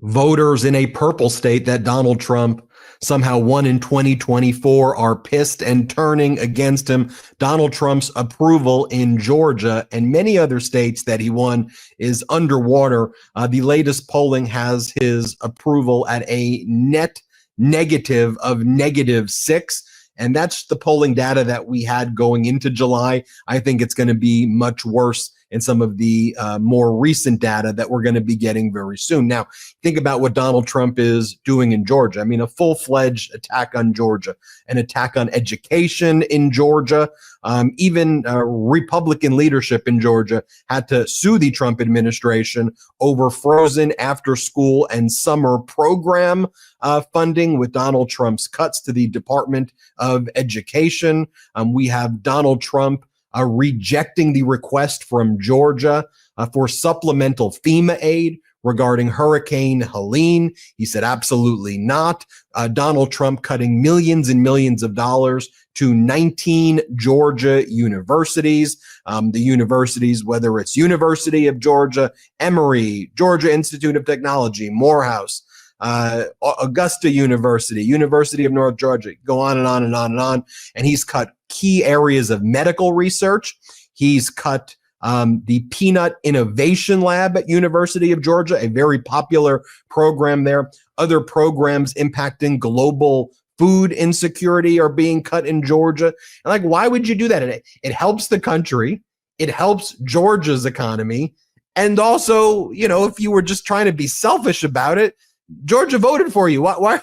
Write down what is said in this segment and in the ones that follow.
Voters in a purple state that Donald Trump somehow won in 2024 are pissed and turning against him. Donald Trump's approval in Georgia and many other states that he won is underwater. The latest polling has his approval at a net negative of -6. And that's the polling data that we had going into July. I think it's going to be much worse in some of the more recent data that we're going to be getting very soon. Now, think about what Donald Trump is doing in Georgia. I mean, a full-fledged attack on Georgia, an attack on education in Georgia. Even Republican leadership in Georgia had to sue the Trump administration over frozen after-school and summer program funding with Donald Trump's cuts to the Department of Education. We have Donald Trump rejecting the request from Georgia for supplemental FEMA aid regarding Hurricane Helene. He said absolutely not. Donald Trump cutting millions and millions of dollars to 19 Georgia universities. The universities, whether it's University of Georgia, Emory, Georgia Institute of Technology, Morehouse, Augusta University, University of North Georgia, go on and on and on and on. And he's cut key areas of medical research. He's cut the Peanut Innovation Lab at University of Georgia, a very popular program there. Other programs impacting global food insecurity are being cut in Georgia. And like, why would you do that? It helps the country. It helps Georgia's economy. And also, you know, if you were just trying to be selfish about it, Georgia voted for you. Why?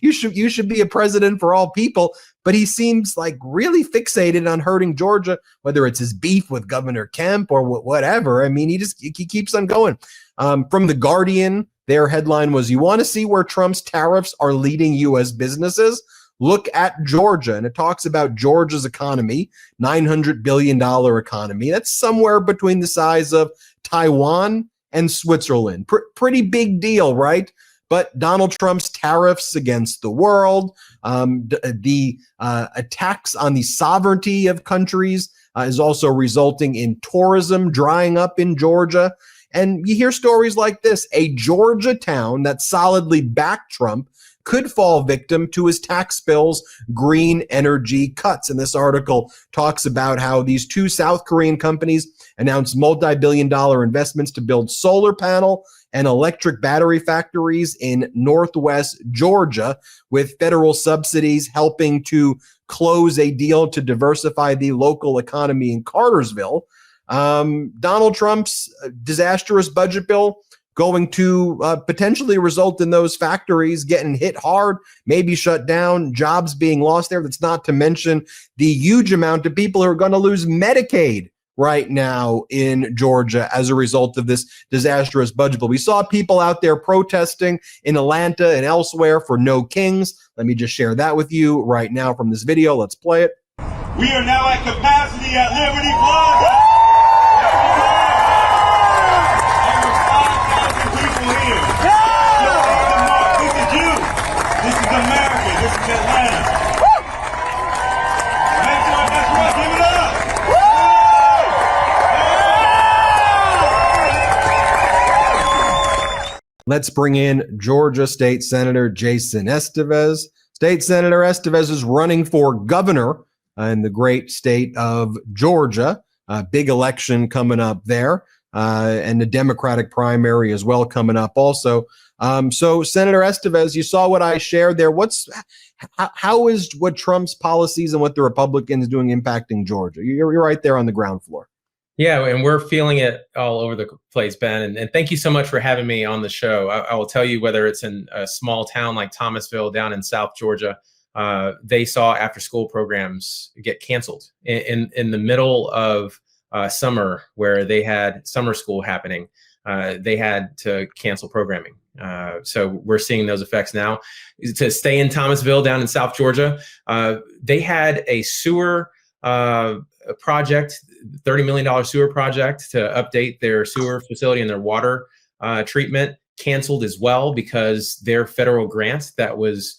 You should be a president for all people. But he seems like really fixated on hurting Georgia, whether it's his beef with Governor Kemp or whatever. I mean, he keeps on going. From The Guardian, their headline was, "You want to see where Trump's tariffs are leading U.S. businesses? Look at Georgia." And it talks about Georgia's economy, $900 billion economy. That's somewhere between the size of Taiwan and Switzerland. Pretty big deal, right? But Donald Trump's tariffs against the world, the attacks on the sovereignty of countries is also resulting in tourism drying up in Georgia. And you hear stories like this: a Georgia town that solidly backed Trump could fall victim to his tax bill's green energy cuts. And this article talks about how these two South Korean companies announced multi-billion-dollar investments to build solar panel and electric battery factories in Northwest Georgia, with federal subsidies helping to close a deal to diversify the local economy in Cartersville. Donald Trump's disastrous budget bill going to potentially result in those factories getting hit hard, maybe shut down, jobs being lost there. That's not to mention the huge amount of people who are going to lose Medicaid right now in Georgia as a result of this disastrous budget bill. We saw people out there protesting in Atlanta and elsewhere for no kings. Let me just share that with you right now from this video. Let's play it. We are now at capacity at Liberty Plaza. This is America. This is Atlanta. Make sure that's right. Give it up. Let's bring in Georgia State Senator Jason Esteves. State Senator Esteves is running for governor in the great state of Georgia. Big election coming up there, and the Democratic primary as well coming up also. So Senator Esteves, you saw what I shared there. How is what Trump's policies and what the Republicans doing impacting Georgia? You're right there on the ground floor. Yeah, and we're feeling it all over the place, Ben. And thank you so much for having me on the show. I will tell you, whether it's in a small town like Thomasville down in South Georgia, they saw after-school programs get canceled in the middle of summer, where they had summer school happening. They had to cancel programming. So we're seeing those effects now. To stay in Thomasville down in South Georgia, they had a sewer project, $30 million sewer project to update their sewer facility and their water treatment, canceled as well, because their federal grant that was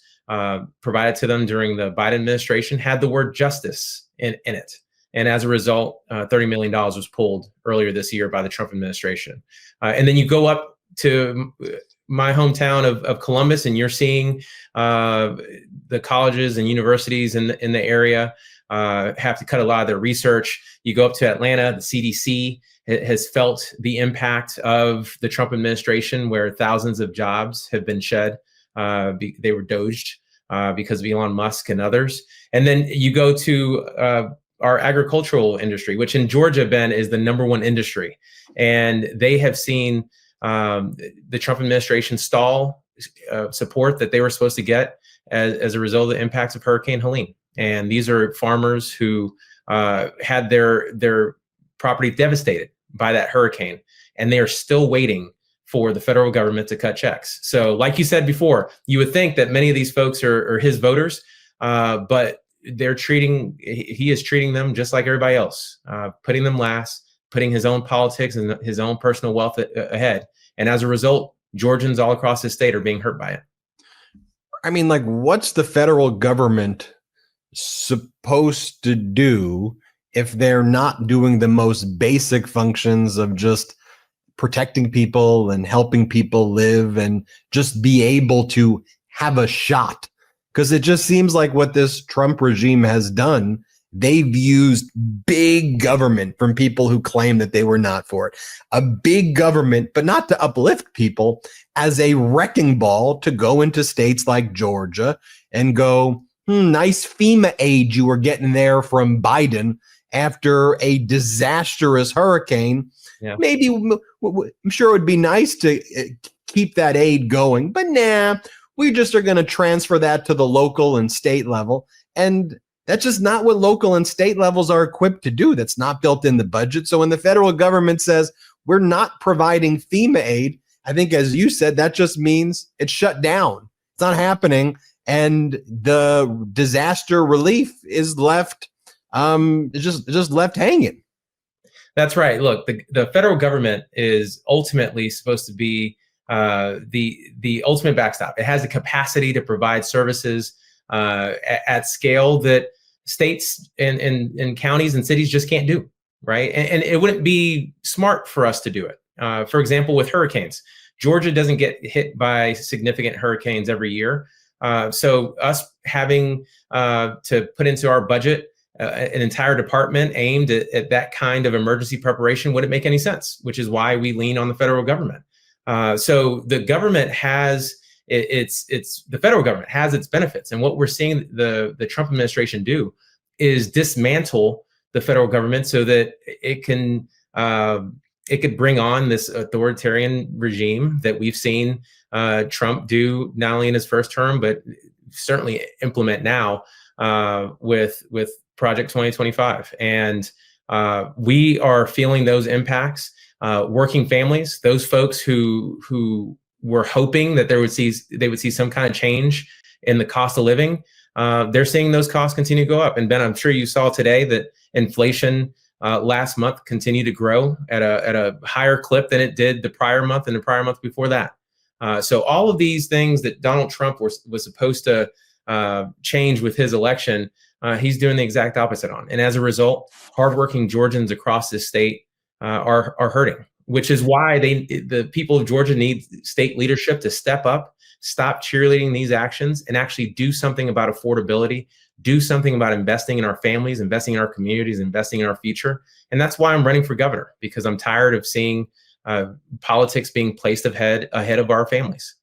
provided to them during the Biden administration had the word justice in it. And as a result, $30 million was pulled earlier this year by the Trump administration. And then you go up to my hometown of Columbus, and you're seeing the colleges and universities in the area have to cut a lot of their research. You go up to Atlanta, the CDC has felt the impact of the Trump administration, where thousands of jobs have been shed. They were doged because of Elon Musk and others. And then you go to our agricultural industry, which in Georgia, Ben, is the #1 industry. And they have seen the Trump administration stall support that they were supposed to get as a result of the impacts of Hurricane Helene. And these are farmers who had their property devastated by that hurricane, and they are still waiting for the federal government to cut checks. So like you said before, you would think that many of these folks are his voters, but he is treating them just like everybody else, putting them last, putting his own politics and his own personal wealth ahead. And as a result, Georgians all across the state are being hurt by it. I mean, like, what's the federal government supposed to do if they're not doing the most basic functions of just protecting people and helping people live and just be able to have a shot? Because it just seems like what this Trump regime has done, they've used big government from people who claim that they were not for it. A big government, but not to uplift people, as a wrecking ball to go into states like Georgia and go, nice FEMA aid you were getting there from Biden after a disastrous hurricane. Yeah. Maybe I'm sure it would be nice to keep that aid going, but nah, we just are going to transfer that to the local and state level. And that's just not what local and state levels are equipped to do. That's not built in the budget. So when the federal government says we're not providing FEMA aid, I think, as you said, that just means it's shut down. It's not happening. And the disaster relief is left, just left hanging. That's right. Look, the federal government is ultimately supposed to be the ultimate backstop. It has the capacity to provide services at scale that states and counties and cities just can't do, right? And it wouldn't be smart for us to do it. For example, with hurricanes, Georgia doesn't get hit by significant hurricanes every year. So us having to put into our budget an entire department aimed at that kind of emergency preparation wouldn't make any sense, which is why we lean on the federal government. So the government has the federal government has its benefits, and what we're seeing the Trump administration do is dismantle the federal government so that it could bring on this authoritarian regime that we've seen Trump do not only in his first term, but certainly implement now with Project 2025. And we are feeling those impacts. Working families, those folks who were hoping that they would see some kind of change in the cost of living, they're seeing those costs continue to go up. And Ben, I'm sure you saw today that inflation last month continued to grow at a higher clip than it did the prior month and the prior month before that. So all of these things that Donald Trump was supposed to change with his election, he's doing the exact opposite on. And as a result, hardworking Georgians across this state are hurting, which is why the people of Georgia need state leadership to step up, stop cheerleading these actions, and actually do something about affordability, do something about investing in our families, investing in our communities, investing in our future. And that's why I'm running for governor, because I'm tired of seeing politics being placed ahead of our families.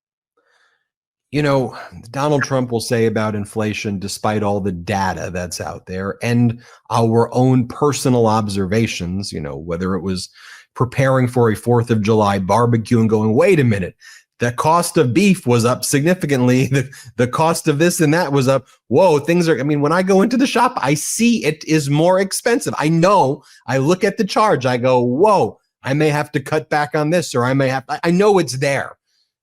You know, Donald Trump will say about inflation, despite all the data that's out there and our own personal observations, whether it was preparing for a 4th of July barbecue and going, wait a minute, the cost of beef was up significantly. The cost of this and that was up. Whoa, when I go into the shop, I see it is more expensive. I know, I look at the charge, I go, whoa, I may have to cut back on this, or I know it's there.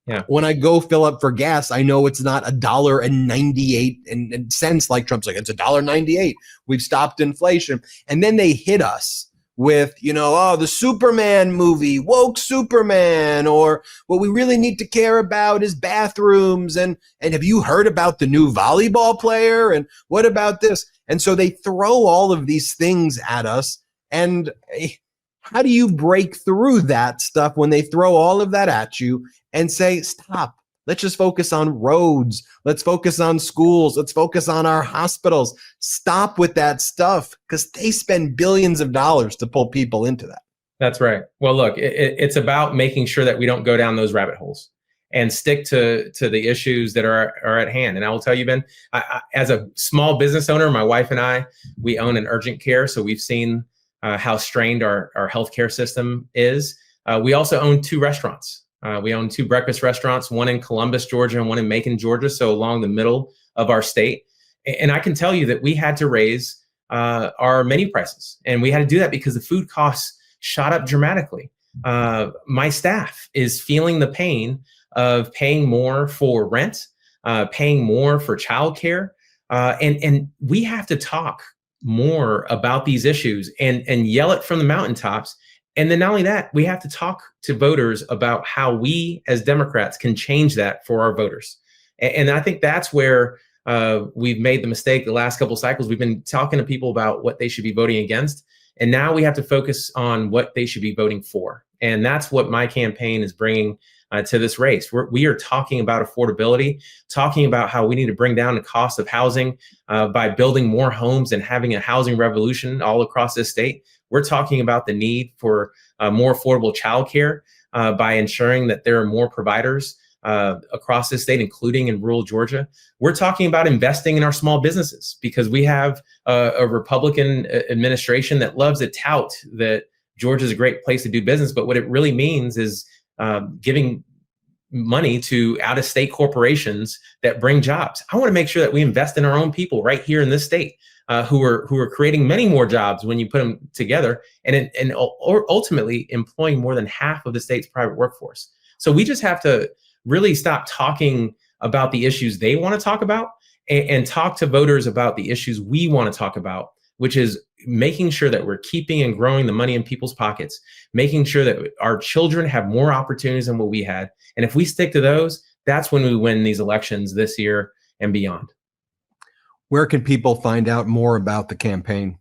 Yeah. When I go fill up for gas, I know it's not $1.98 like Trump's like, it's $1.98. We've stopped inflation. And then they hit us with, the Superman movie, woke Superman, or what we really need to care about is bathrooms. And have you heard about the new volleyball player? And what about this? And so they throw all of these things at us. And How do you break through that stuff when they throw all of that at you and say, stop? Let's just focus on roads. Let's focus on schools. Let's focus on our hospitals. Stop with that stuff, because they spend billions of dollars to pull people into that. That's right. Well, look, it's about making sure that we don't go down those rabbit holes and stick to the issues that are at hand. And I will tell you, Ben, as a small business owner, my wife and I, we own an urgent care. So we've seen how strained our healthcare system is. We also own 2 restaurants. We own 2 breakfast restaurants, one in Columbus, Georgia, and one in Macon, Georgia. So along the middle of our state. And I can tell you that we had to raise our menu prices. And we had to do that because the food costs shot up dramatically. My staff is feeling the pain of paying more for rent, paying more for childcare. And we have to talk more about these issues and yell it from the mountaintops. And then not only that, we have to talk to voters about how we as Democrats can change that for our voters. And I think that's where we've made the mistake the last couple of cycles. We've been talking to people about what they should be voting against. And now we have to focus on what they should be voting for. And that's what my campaign is bringing to this race. We are talking about affordability, talking about how we need to bring down the cost of housing by building more homes and having a housing revolution all across this state. We're talking about the need for more affordable childcare by ensuring that there are more providers across this state, including in rural Georgia. We're talking about investing in our small businesses because we have a Republican administration that loves to tout that Georgia is a great place to do business. But what it really means is giving money to out-of-state corporations that bring jobs. I want to make sure that we invest in our own people right here in this state who are creating many more jobs when you put them together and ultimately employing more than half of the state's private workforce. So we just have to really stop talking about the issues they want to talk about and talk to voters about the issues we want to talk about, which is making sure that we're keeping and growing the money in people's pockets, making sure that our children have more opportunities than what we had. And if we stick to those, that's when we win these elections this year and beyond. Where can people find out more about the campaign?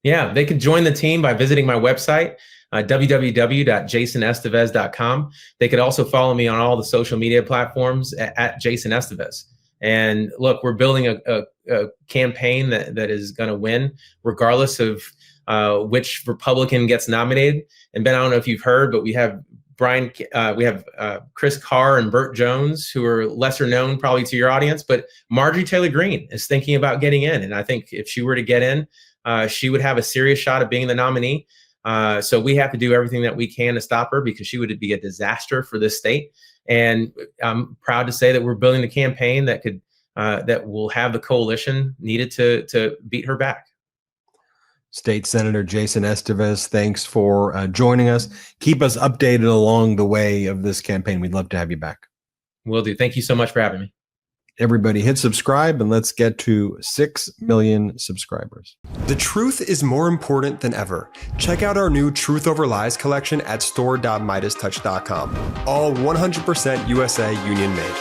Yeah, they can join the team by visiting my website, www.jasonesteves.com. They could also follow me on all the social media platforms at Jason Esteves. And look, we're building a campaign that is going to win regardless of which Republican gets nominated. And Ben, I don't know if you've heard, but we have Chris Carr and Burt Jones, who are lesser known probably to your audience, but Marjorie Taylor Greene is thinking about getting in. And I think if she were to get in, she would have a serious shot at being the nominee. So we have to do everything that we can to stop her because she would be a disaster for this state. And I'm proud to say that we're building a campaign that will have the coalition needed to beat her back. State Senator Jason Esteves, thanks for joining us. Keep us updated along the way of this campaign. We'd love to have you back. Will do. Thank you so much for having me. Everybody hit subscribe and let's get to 6 million subscribers. The truth is more important than ever. Check out our new Truth Over Lies collection at store.MeidasTouch.com. All 100% USA union made.